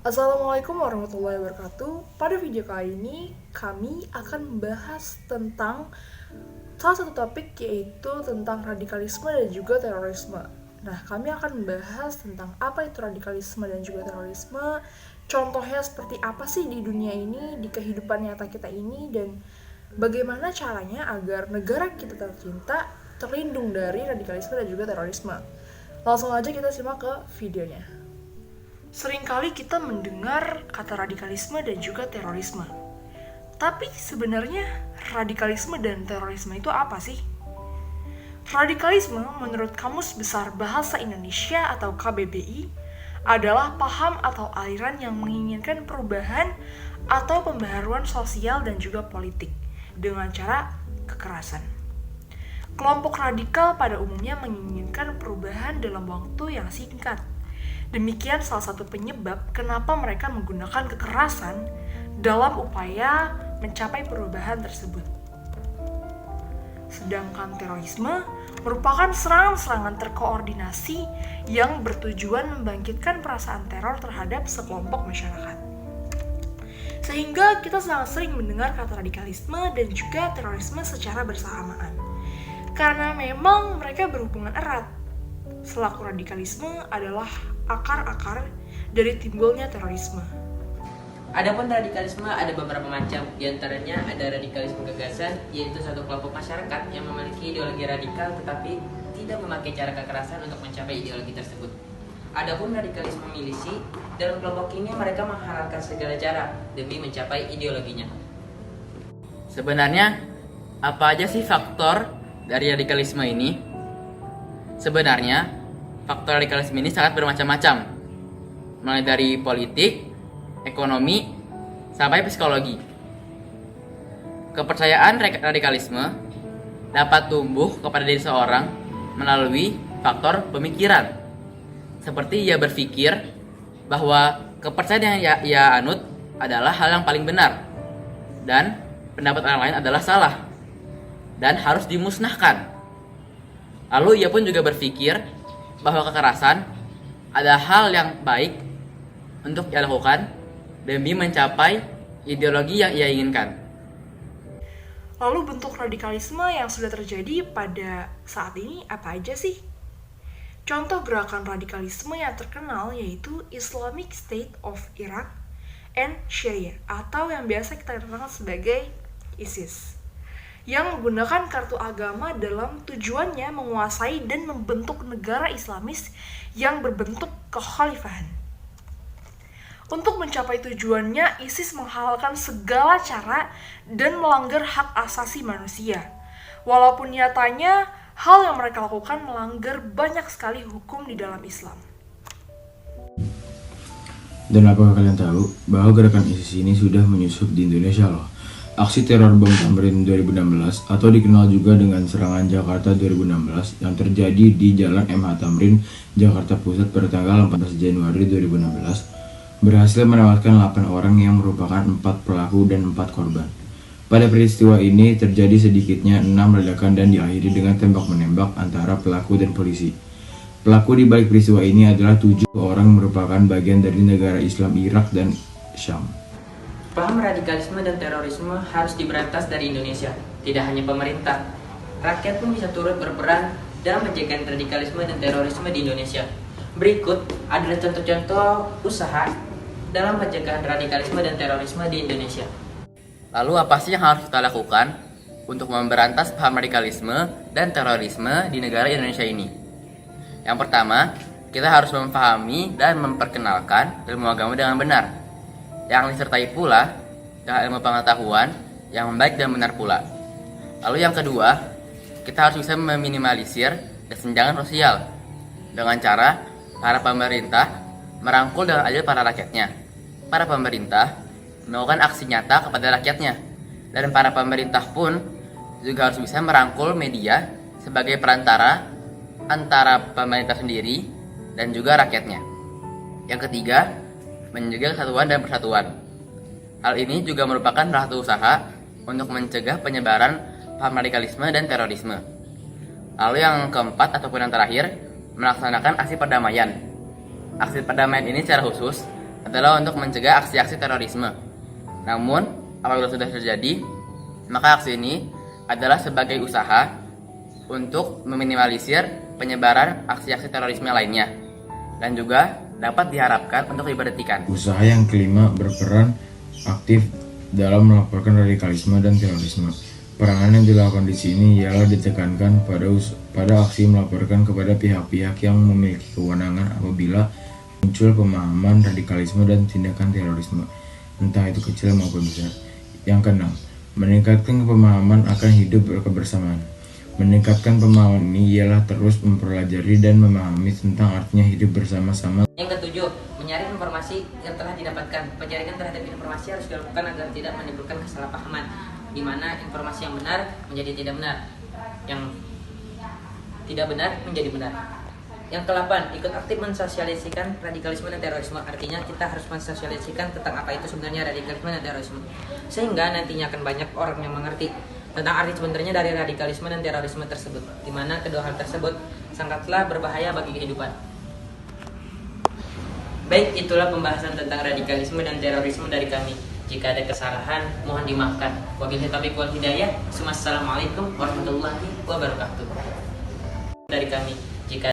Assalamualaikum warahmatullahi wabarakatuh. Pada video kali ini kami akan membahas tentang salah satu topik, yaitu tentang radikalisme dan juga terorisme. Nah, kami akan membahas tentang apa itu radikalisme dan juga terorisme, contohnya seperti apa sih di dunia ini, di kehidupan nyata kita ini, dan bagaimana caranya agar negara kita tercinta terlindung dari radikalisme dan juga terorisme. Langsung aja kita simak ke videonya. Seringkali kita mendengar kata radikalisme dan juga terorisme. Tapi sebenarnya radikalisme dan terorisme itu apa sih? Radikalisme menurut Kamus Besar Bahasa Indonesia atau KBBI adalah paham atau aliran yang menginginkan perubahan atau pembaharuan sosial dan juga politik dengan cara kekerasan. Kelompok radikal pada umumnya menginginkan perubahan dalam waktu yang singkat. Demikian salah satu penyebab kenapa mereka menggunakan kekerasan dalam upaya mencapai perubahan tersebut. Sedangkan terorisme merupakan serangan-serangan terkoordinasi yang bertujuan membangkitkan perasaan teror terhadap sekelompok masyarakat. Sehingga kita sangat sering mendengar kata radikalisme dan juga terorisme secara bersamaan. Karena memang mereka berhubungan erat. Selaku radikalisme adalah akar-akar dari timbulnya terorisme. Adapun radikalisme ada beberapa macam, di antaranya ada radikalisme gagasan, yaitu suatu kelompok masyarakat yang memiliki ideologi radikal tetapi tidak memakai cara kekerasan untuk mencapai ideologi tersebut. Adapun radikalisme milisi, dalam kelompok ini mereka menghalalkan segala cara demi mencapai ideologinya. Sebenarnya, apa aja sih faktor dari radikalisme ini? Sebenarnya, faktor radikalisme ini sangat bermacam-macam, mulai dari politik, ekonomi, sampai psikologi. Kepercayaan radikalisme dapat tumbuh kepada diri seorang melalui faktor pemikiran, seperti ia berpikir bahwa kepercayaan yang ia anut adalah hal yang paling benar, dan pendapat orang lain adalah salah, dan harus dimusnahkan. Lalu ia pun juga berpikir bahwa kekerasan adalah hal yang baik untuk ia lakukan demi mencapai ideologi yang ia inginkan. Lalu bentuk radikalisme yang sudah terjadi pada saat ini apa aja sih? Contoh gerakan radikalisme yang terkenal yaitu Islamic State of Iraq and Syria atau yang biasa kita kenal sebagai ISIS, yang menggunakan kartu agama dalam tujuannya menguasai dan membentuk negara Islamis yang berbentuk kekhalifahan. Untuk mencapai tujuannya, ISIS menghalalkan segala cara dan melanggar hak asasi manusia. Walaupun nyatanya, hal yang mereka lakukan melanggar banyak sekali hukum di dalam Islam. Dan apakah kalian tahu bahwa gerakan ISIS ini sudah menyusup di Indonesia loh? Aksi teror bom Tamrin 2016 atau dikenal juga dengan serangan Jakarta 2016 yang terjadi di Jalan MH Tamrin, Jakarta Pusat pada tanggal 14 Januari 2016 berhasil menewaskan 8 orang yang merupakan 4 pelaku dan 4 korban. Pada peristiwa ini terjadi sedikitnya 6 ledakan dan diakhiri dengan tembak-menembak antara pelaku dan polisi. Pelaku di balik peristiwa ini adalah 7 orang merupakan bagian dari negara Islam Irak dan Syam. Paham radikalisme dan terorisme harus diberantas dari Indonesia, tidak hanya pemerintah. Rakyat pun bisa turut berperan dalam menjaga radikalisme dan terorisme di Indonesia. Berikut adalah contoh-contoh usaha dalam pencegahan radikalisme dan terorisme di Indonesia. Lalu apa sih yang harus kita lakukan untuk memberantas paham radikalisme dan terorisme di negara Indonesia ini? Yang pertama, kita harus memahami dan memperkenalkan ilmu agama dengan benar, yang disertai pula dengan ilmu pengetahuan yang baik dan benar pula. Lalu yang kedua, kita harus bisa meminimalisir kesenjangan sosial dengan cara para pemerintah merangkul dengan adil para rakyatnya. Para pemerintah melakukan aksi nyata kepada rakyatnya, dan para pemerintah pun juga harus bisa merangkul media sebagai perantara antara pemerintah sendiri dan juga rakyatnya. Yang ketiga, menjaga kesatuan dan persatuan. Hal ini juga merupakan salah satu usaha untuk mencegah penyebaran paham radikalisme dan terorisme. Lalu yang keempat ataupun yang terakhir, melaksanakan aksi perdamaian. Aksi perdamaian ini secara khusus adalah untuk mencegah aksi-aksi terorisme. Namun, apabila sudah terjadi, maka aksi ini adalah sebagai usaha untuk meminimalisir penyebaran aksi-aksi terorisme lainnya dan juga dapat diharapkan untuk diberhentikan. Usaha yang kelima berperan aktif dalam melaporkan radikalisme dan terorisme. Peranan yang dilakukan di sini ialah ditekankan pada aksi melaporkan kepada pihak-pihak yang memiliki kewenangan apabila muncul pemahaman radikalisme dan tindakan terorisme, entah itu kecil maupun besar. Yang keenam, meningkatkan pemahaman akan hidup kebersamaan. Meningkatkan pemahaman ini ialah terus mempelajari dan memahami tentang artinya hidup bersama-sama. Yang ketujuh, menyaring informasi yang telah didapatkan. Penjaringan terhadap informasi harus dilakukan agar tidak menimbulkan kesalahpahaman, di mana informasi yang benar menjadi tidak benar, yang tidak benar menjadi benar. Yang ke-8, ikut aktif mensosialisasikan radikalisme dan terorisme. Artinya kita harus mensosialisasikan tentang apa itu sebenarnya radikalisme dan terorisme, sehingga nantinya akan banyak orang yang mengerti tentang arti sebenarnya dari radikalisme dan terorisme tersebut, di mana kedua hal tersebut sangatlah berbahaya bagi kehidupan. Baik, itulah pembahasan tentang radikalisme dan terorisme dari kami. Jika ada kesalahan, mohon dimaafkan. Wabillahi taufiq wal hidayah. Wassalamualaikum warahmatullahi wabarakatuh. Dari kami. Jika